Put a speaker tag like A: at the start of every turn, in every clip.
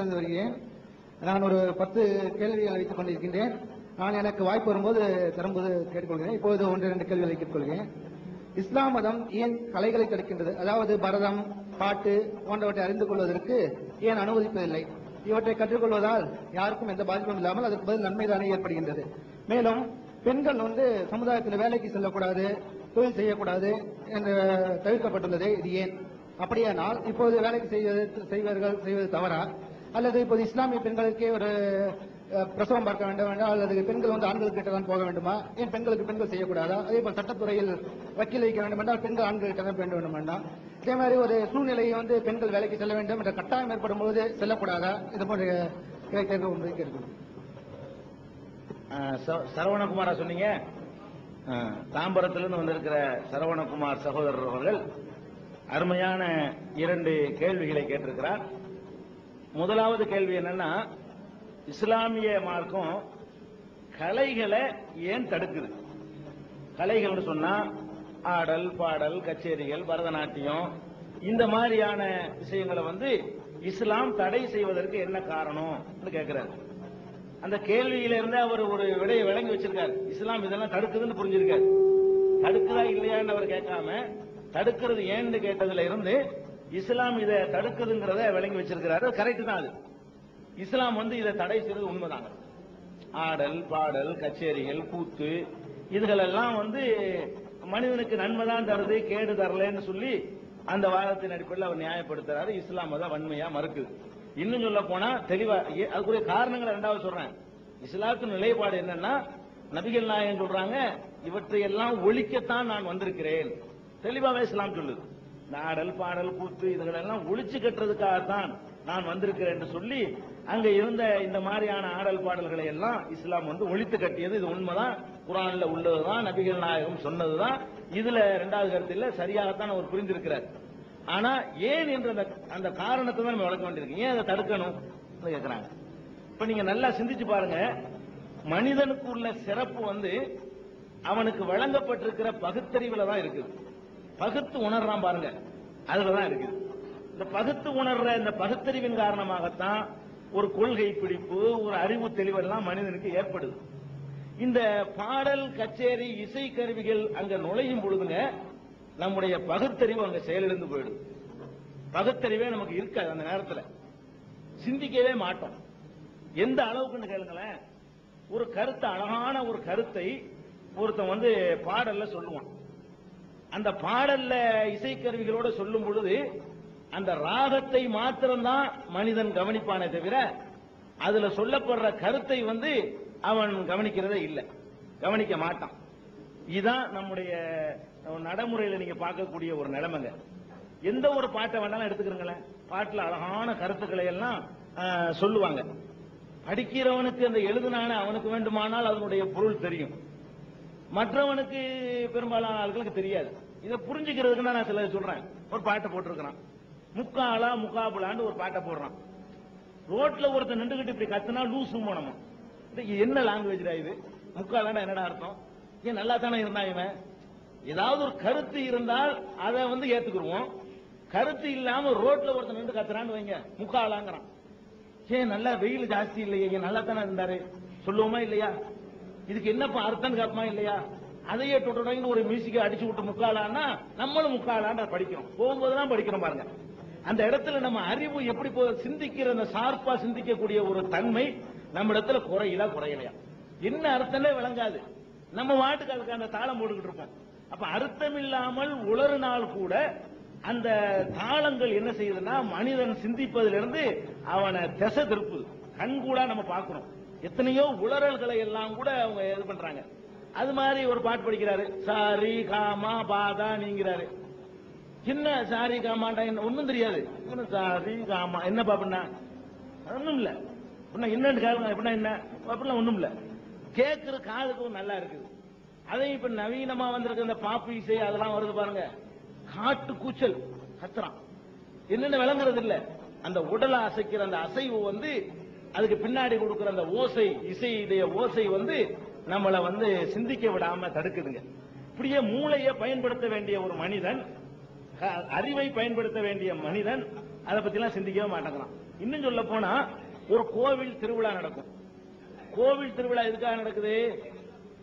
A: வருகிறேன். நான் ஒரு 10 கேள்விகளை வைத்துக் கொண்டிருக்கின்றேன். நான் எனக்கு வாய்ப்பு வரும்போது தரும்போது கேட்டுக்கொள்கிறேன். இப்போது 1-2 கேள்விகளை கேட்டுக்கொள்கிறேன். இஸ்லாம் மதம் ஏன் கலைகளை தடுக்கின்றது? அதாவது பரதம், பாட்டு போன்றவற்றை அறிந்து கொள்வதற்கு ஏன் அனுமதிப்பதில்லை? இவற்றை கற்றுக்கொள்வதால் யாருக்கும் எந்த பாதிப்பும் இல்லாமல் அதற்கு பதில் நன்மைதானே ஏற்படுகின்றது. மேலும் பெண்கள் சமுதாயத்தில் வேலைக்கு செல்லக்கூடாது, தொழில் செய்யக்கூடாது என்று தவிர்க்கப்பட்டுள்ளது. இது ஏன்? அப்படியானால் இப்போது வேலைக்கு செய்வது தவறா? அல்லது இப்போது இஸ்லாமிய பெண்களுக்கே ஒரு பிரசவம் பார்க்க வேண்டும் என்றால் அல்லது பெண்கள் ஆண்கள் கிட்ட தான் போக வேண்டுமா? ஏன் பெண்களுக்கு பெண்கள் செய்யக்கூடாதா? அதே போல் சட்டத்துறையில் வக்கீல் வைக்க வேண்டும் என்றால் பெண்கள் ஆண்கள் கிட்ட தான் வேண்டும் வேண்டாம்? இதே மாதிரி ஒரு சூழ்நிலையை பெண்கள் வேலைக்கு செல்ல வேண்டும் என்ற கட்டாயம் ஏற்படும் போது செல்லக்கூடாதா? இது போன்ற கேட்கணும்.
B: சரவணகுமாரா சொன்னீங்க. தாம்பரத்திலிருந்து வந்திருக்கிற சரவணகுமார் சகோதரர் அவர்கள் அருமையான 2 கேள்விகளை கேட்டிருக்கிறார். முதலாவது கேள்வி என்னன்னா, இஸ்லாமிய மார்க்கம் கலைகளை ஏன் தடுக்குது? கலைகள் சொன்னா ஆடல், பாடல், கச்சேரிகள், பரதநாட்டியம் இந்த மாதிரியான விஷயங்களை இஸ்லாம் தடை செய்வதற்கு என்ன காரணம் கேட்கிறார். அந்த கேள்வியிலிருந்து அவர் ஒரு விடையை விளங்கி வச்சிருக்காரு. இஸ்லாம் இதெல்லாம் தடுக்குதுன்னு புரிஞ்சிருக்காரு. தடுக்குதா இல்லையான்னு அவர் கேட்காம தடுக்கிறது ஏன்னு கேட்டதுல இருந்து இஸ்லாம் இதை தடுக்குதுங்கிறத விளங்கி வச்சிருக்கிறாரு. கரெக்ட் தான். அது இஸ்லாம் இதை தடை செய்வது உண்மைதாங்க. ஆடல், பாடல், கச்சேரிகள், கூத்து இதுகளெல்லாம் மனிதனுக்கு நன்மைதான் தருது, கேடு தரலன்னு சொல்லி அந்த வாதத்தின் அடிப்படையில் அவர் நியாயப்படுத்துறாரு. இஸ்லாம் தான் வன்மையா மறுக்குது. இன்னும் சொல்ல போனா தெளிவா அதுக்குரிய காரணங்களை 2வது சொல்றேன். இஸ்லாத்தின் நிலைப்பாடு என்னன்னா, நபிகள் நாயகம் சொல்றாங்க, இவற்றை எல்லாம் ஒழிக்கத்தான் நான் வந்திருக்கிறேன். தெளிவாவே இஸ்லாம் சொல்லுது. ஆடல், பாடல், கூத்து இதுகளெல்லாம் ஒழிச்சு கட்டுறதுக்காகத்தான் நான் வந்திருக்கிறேன் என்று சொல்லி அங்க இருந்த இந்த மாதிரியான ஆடல் பாடல்களை எல்லாம் இஸ்லாம் ஒழித்து கட்டியது. இது உண்மைதான், குர்ஆன்ல உள்ளதுதான், நபிகள் நாயகம் சொன்னதுதான். இதுல 2வது கருத்து இல்ல, சரியாகத்தான் அவர் புரிந்திருக்கிறார். ஆனா ஏன் என்ற அந்த காரணத்தை தான் நம்ம வளர்க்க வேண்டியிருக்கு. ஏன் அதை தடுக்கணும் கேட்கிறாங்க. இப்ப நீங்க நல்லா சிந்திச்சு பாருங்க. மனிதனுக்கு உள்ள சிறப்பு அவனுக்கு வழங்கப்பட்டிருக்கிற பகுத்தறிவுல தான் இருக்குது. பகுத்து உணர்றான் பாருங்க, அதுலதான் இருக்குது. இந்த பகுத்து உணர்ற இந்த பகுத்தறிவின் காரணமாகத்தான் ஒரு கொள்கை பிடிப்பு, ஒரு அறிவு தெளிவெல்லாம் மனிதனுக்கு ஏற்படுது. இந்த பாடல், கச்சேரி, இசை கருவிகள் அங்க நுழையும் பொழுதுங்க நம்முடைய பகுத்தறிவு அங்க செயலிழந்து போயிடுது. பகுத்தறிவே நமக்கு இருக்காது. அந்த நேரத்தில் சிந்திக்கவே மாட்டோம். எந்த அளவுக்குன்னு கேளுங்களேன். ஒரு கருத்தை, அழகான ஒரு கருத்தை ஒருத்தன் பாடல்ல சொல்லுவான். அந்த பாடல்ல இசைக்கருவிகளோட சொல்லும் பொழுது அந்த ராகத்தை மாத்திரம்தான் மனிதன் கவனிப்பானே தவிர அதுல சொல்லப்படுற கருத்தை அவன் கவனிக்கிறதே இல்லை, கவனிக்க மாட்டான். இதுதான் நம்முடைய நடைமுறையில நீங்க பார்க்கக்கூடிய ஒரு நிலைமைங்க. எந்த ஒரு பாட்டை வேணாலும் எடுத்துக்கிறீங்களேன், பாட்டுல அழகான கருத்துக்களை எல்லாம் சொல்லுவாங்க. படிக்கிறவனுக்கு அந்த எழுதுனான அவனுக்கு வேண்டுமானால் அதனுடைய பொருள் தெரியும், மற்றவனுக்கு பெரும்பாலான ஆட்களுக்கு தெரியாது. இதை புரிஞ்சுக்கிறதுக்கு நான் சில சொல்றேன். ஒரு பாட்டை போட்டிருக்கிறான், முக்காலா முகாபுலான்னு ஒரு பாட்டை போடுறான். ரோட்ல ஒருத்தர் நின்றுகிட்டு இப்படி கத்துனா லூசு போனோம். என்ன லாங்குவேஜ் இது? முக்காலாண்டா என்னடா அர்த்தம்? ஏன் நல்லா தானே இருந்தா இவன்? ஏதாவது ஒரு கருத்து இருந்தால் அதை ஏத்துக்குருவோம். கருத்து இல்லாம ரோட்ல ஒருத்தர் நின்று கத்துறான்னு வைங்க, முக்காலாங்கிறான். ஏன் நல்லா வெயில் ஜாஸ்தி இல்லையே, ஏன் நல்லா தானே இருந்தாரு சொல்லுவோமா இல்லையா? இதுக்கு என்னப்பா அர்த்தம் கேட்போமா இல்லையா? அதையே தொட்டு ஒரு மியூசிக்கை அடிச்சு விட்டு முக்காலான்னா நம்மளும் முக்காலான்னு படிக்கிறோம். போகும்போதுதான் படிக்கிறோம் பாருங்க. அந்த இடத்துல நம்ம அறிவு எப்படி சிந்திக்கிற அந்த ஷார்ப்பா சிந்திக்கக்கூடிய ஒரு தன்மை நம்ம இடத்துல குறையலையா? என்ன அர்த்தமே விளங்காது. நம்ம வாட்டுக்கு அதுக்கு அந்த தாளம் போட்டுக்கிட்டு இருப்போம். அப்ப அர்த்தம் இல்லாமல் உளறுனால் கூட அந்த தாளங்கள் என்ன செய்யுதுன்னா மனிதன் சிந்திப்பதிலிருந்து அவனை திசை திருப்புது. கண்கூடா நம்ம பார்க்கிறோம். எத்தனையோ உளறல்களை எல்லாம் கூட அவங்க இது பண்றாங்க. அது மாதிரி ஒரு பாட்டு படிக்கிறாரு, சாரி காமா பாதா நீங்கிறாரு. என்ன சாரி காமாண்டா என்ன ஒன்னும் தெரியாது. சாரி காமா என்ன பாப்பா ஒன்னும் இல்ல. என்னன்னு கேளுங்க, எப்படின்னா என்ன அப்படிலாம் ஒண்ணும் இல்ல. கேட்கிற காதுக்கும் நல்லா இருக்குது. அதே இப்ப நவீனமா வந்திருக்க இந்த பாப்பு இசை அதெல்லாம் வருது பாருங்க, காட்டு கூச்சல் கத்துறான். என்னென்ன விளங்குறது இல்ல. அந்த உடலை அசைக்கிற அந்த அசைவு அதுக்கு பின்னாடி கொடுக்கிற அந்த ஓசை, இசையுடைய ஓசை நம்மளை சிந்திக்க விடாம தடுக்குதுங்க. இப்படியே மூளையை பயன்படுத்த வேண்டிய ஒரு மனிதன், அறிவை பயன்படுத்த வேண்டிய மனிதன் அதை பத்தி எல்லாம் சிந்திக்கவே மாட்டேங்கிறான். இன்னும் சொல்ல போனா ஒரு கோவில் திருவிழா நடக்கும். கோவில் திருவிழா எதுக்காக நடக்குது?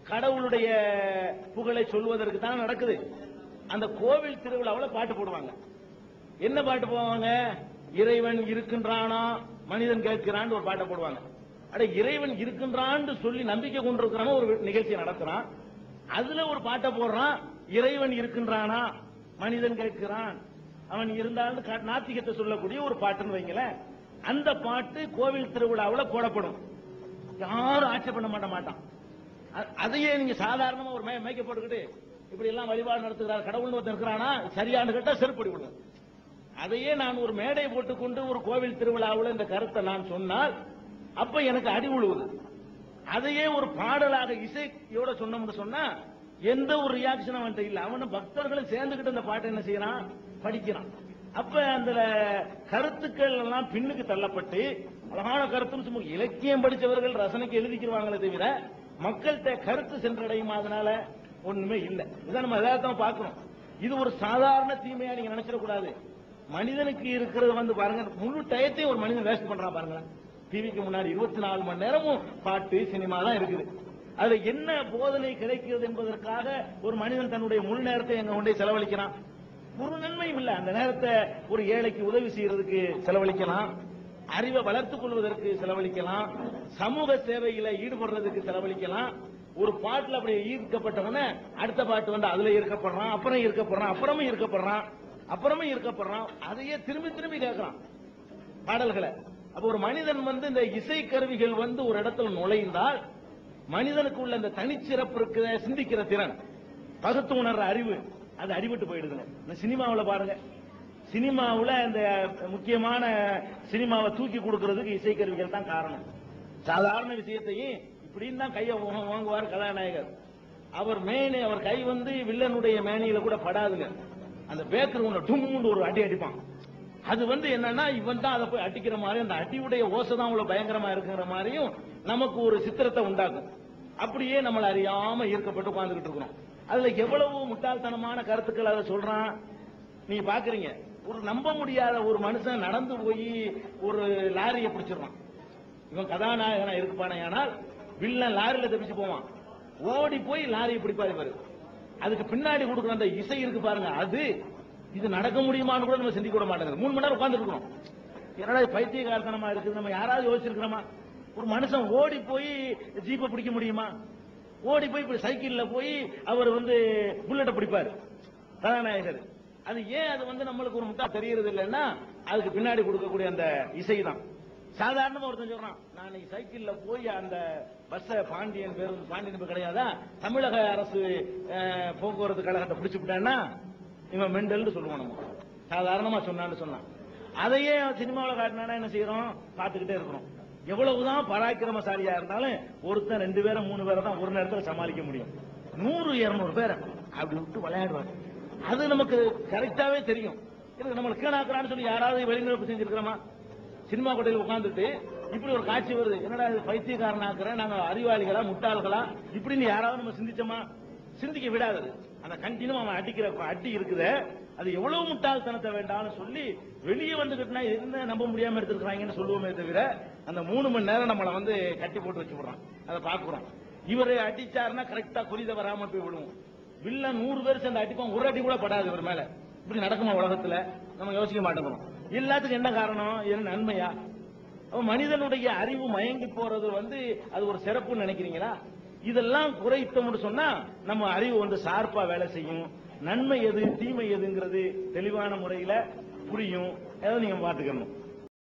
B: கடவுளுடைய புகழை சொல்வதற்கு தான் நடக்குது. அந்த கோவில் திருவிழாவில் பாட்டு போடுவாங்க. என்ன பாட்டு போவாங்க? இறைவன் இருக்கின்றானா மனிதன் கேட்கிறான் ஒரு பாட்டை போடுவாங்க. அட இறைவன் இருக்கின்றான்னு சொல்லி நம்பிக்கை கொண்டிருக்கிறான ஒரு நிகழ்ச்சி நடத்துறான். அதுல ஒரு பாட்டை போடுறான், இறைவன் இருக்கின்றானா மனிதன் கேட்கிறான், அவன் இருந்தாலும் நாத்திகத்தை சொல்லக்கூடிய ஒரு பாட்டுன்னு வைங்களேன். அந்த பாட்டு கோவில் திருவிழாவில் போடப்படும். யாரும் ஆட்சேபம் பண்ண மாட்டான். அதையே நீங்க சாதாரணமா ஒரு மேய்க்க போட்டுக்கிட்டு இப்படி எல்லாம் வழிபாடு நடத்துகிறார் கடவுள்னு ஒருத்தர் இருக்கிறானா சரியானு கேட்டா செருப்படி விடுவேன். அதையே நான் ஒரு மேடை போட்டுக்கொண்டு ஒரு கோவில் திருவிழாவில் இந்த கருத்தை நான் சொன்னால் அப்ப எனக்கு அடி விழுவுது. அதையே ஒரு பாடலாக இசையோட சொன்னோம்னு சொன்னா எந்த ஒரு ரியாக்ஷன் அவன்கிட்ட இல்ல. அவன் பக்தர்களும் சேர்ந்துகிட்டு அந்த பாட்டை என்ன செய்யறான்? படிக்கிறான். அப்ப அந்த கருத்துக்கள் எல்லாம் பின்னுக்கு தள்ளப்பட்டு அழகான கருத்துன்னு சும்மா இலக்கியம் படிச்சவர்கள் ரசனைக்கு எழுதிக்கிறாங்களே தவிர மக்கள்கிட்ட கருத்து சென்றடையும் அதனால ஒண்ணுமே இல்லை. இதான் நம்ம யதார்த்தமா பார்க்கிறோம். இது ஒரு சாதாரண தீமையா நீங்க நினைச்சிடக்கூடாது. மனிதனுக்கு இருக்கிறது பாருங்க, முழு டயத்தையும் ஒரு மனிதன் வேஸ்ட் பண்றான் பாருங்க. டிவிக்கு முன்னாடி 24 மணி நேரமும் பாட்டு சினிமா தான் இருக்குது. அதுல என்ன போதனை கிடைக்கிறது என்பதற்காக ஒரு மனிதன் தன்னுடைய முழு நேரத்தை எங்க கொண்டே செலவழிக்கிறான். ஒரு நன்மையும் இல்ல. அந்த நேரத்தை ஒரு ஏழைக்கு உதவி செய்யறதுக்கு செலவழிக்கலாம், அறிவை வளர்த்துக் கொள்வதற்கு செலவழிக்கலாம், சமூக சேவையில ஈடுபடுறதுக்கு செலவழிக்கலாம். ஒரு பாட்டுல அப்படி ஈர்க்கப்பட்டவன அடுத்த பாட்டு அதுல ஈர்க்கப்படுறான், அப்புறம் ஈர்க்கப்படுறான், அப்புறமும் ஈர்க்கப்படுறான், அப்புறமும் ஈர்க்கப்படுறான். அதையே திரும்பி திரும்பி கேட்கிறான் பாடல்களை. அப்ப ஒரு மனிதன் இந்த இசை கருவிகள் ஒரு இடத்துல நுழைந்தால் மனிதனுக்கு உள்ள அந்த தனிச்சிறப்பு இருக்கிற சிந்திக்கிற திறன், பகுத்து உணர்ற அறிவு அது அடிபட்டு போயிடுதுங்க. இந்த சினிமாவில் பாருங்க, சினிமாவில் இந்த முக்கியமான சினிமாவை தூக்கி கொடுக்கிறதுக்கு இசைக்கருவிகள் தான் காரணம். சாதாரண விஷயத்தையும் இப்படின்னு தான் கையை வாங்குவார் கதாநாயகர். அவர் அவர் கை வில்லனுடைய மேனியில கூட படாதுங்க. அந்த பேக்கர் ஒன்று டும்னு ஒரு அடி அடிப்பான். அது என்னன்னா இவன் தான் அதை போய் அடிக்கிற மாதிரி, அந்த அடியுடைய ஓசை தான் அவ்வளவு பயங்கரமா இருக்கிற மாதிரியும் நமக்கு ஒரு சித்திரத்தை உண்டாக்கும். அப்படியே நம்மளை அறியாம ஈர்க்கப்பட்டு உட்கார்ந்துகிட்டு இருக்கிறோம். அதுல எவ்வளவு முட்டாள்தனமான கருத்துக்கள் அதை சொல்றான் நீங்க பாக்குறீங்க. ஒரு நம்ப முடியாத ஒரு மனுஷன் நடந்து போய் ஒரு லாரியை பிடிச்சிடறான். இவன் கதாநாயகனா இருப்பானே, ஆனால் வில்லன் லாரியில தப்பிச்சு போவான். ஓடி போய் லாரியை பிடிப்பாரு இவரு. அதுக்கு பின்னாடி கொடுக்குற அந்த இசை இருக்கு பாருங்க, அது இது நடக்க முடியுமான்னு கூட நம்ம சிந்திக்க விட மாட்டேங்குது. 3 மணி நேரம் உட்கார்ந்து இருக்கணும். என்னடா பைத்தியகாரத்தனமா இருக்குது. நம்ம யாராவது யோசிச்சிருக்கிறோமா? ஒரு மனுஷன் ஓடி போய் ஜீப்பை பிடிக்க முடியுமா? ஓடி போய் இப்படி சைக்கிள்ல போய் அவர் புல்லட்டை பிடிப்பாரு கதாநாயகர். அது ஏன் அது நம்மளுக்கு ஒரு முட்டா தெரியறது இல்லைன்னா அதுக்கு பின்னாடி கொடுக்கக்கூடிய அந்த இசை தான். சாதாரணமா ஒருத்தன் சொல்றான், நான் சைக்கிள்ல போய் அந்த பஸ் பாண்டியன் பேருந்து கிடையாதா தமிழக அரசு போக்குவரத்து கழகத்தை பிடிச்சு விட்டான்னா இவன் மெண்டல் சொல்லுவான். நம்ம சாதாரணமா சொன்னான்னு சொன்னான். அதையே சினிமாவில் காட்டினா என்ன செய்யறோம்? பார்த்துக்கிட்டே இருக்கிறோம். எவ்வளவுதான் பராக்கிரமசாலியா இருந்தாலும் ஒருத்தன் 2 பேரை 3 பேரை தான் ஒரு நேரத்தில் சமாளிக்க முடியும். 100-200 பேரை அப்படி விட்டு விளையாடுவாங்க. அது நமக்கு கரெக்டாவே தெரியும். நம்மளை கீழாக்குறான்னு சொல்லி யாராவது வெளிநடப்பு செஞ்சிருக்கிறோமா? சினிமா கொட்டையில் உட்கார்ந்துட்டு இப்படி ஒரு காட்சி வருது, என்னடா பைத்தியக்காரன் ஆக்குறேன், நாங்க அறிவாளிகளா முட்டாள்களா இப்படின்னு யாராவது நம்ம சிந்திச்சோமா? சிந்திக்க விடாதது. அந்த கண்டினியூ அவன் அடிக்கிற அடி இருக்குது, அது எவ்வளவு முட்டாள்தனத்தை வேண்டாம்னு சொல்லி வெளியே வந்துகிட்டுனா என்ன நம்ப முடியாம எடுத்துருக்காங்கன்னு சொல்லுவோமே தவிர அந்த 3 மணி நேரம் நம்மளை கட்டி போட்டு வச்சு விடுறான். அதை பாக்குறோம். இவரை அடிச்சாருன்னா கரெக்டா குறித வராம போய் விடுவோம். வில்லன் 100 பேர் சேர்ந்து அடிப்பான், ஒரு அடி கூட படாது இவர் மேல. இப்படி நடக்குமா உலகத்துல? நம்ம யோசிக்க மாட்டேங்கிறோம். எல்லாத்துக்கும் என்ன காரணம்? என்ன நன்மையா? மனிதனுடைய அறிவு மயங்கி போறது அது ஒரு சிறப்புன்னு நினைக்கிறீங்களா? இதெல்லாம் குறைத்தோம்னு சொன்னா நம்ம அறிவு சார்பா வேலை செய்யும். நன்மை எது தீமை எதுங்கிறது தெளிவான முறையில புரியும். நீங்க பாத்துக்கணும்.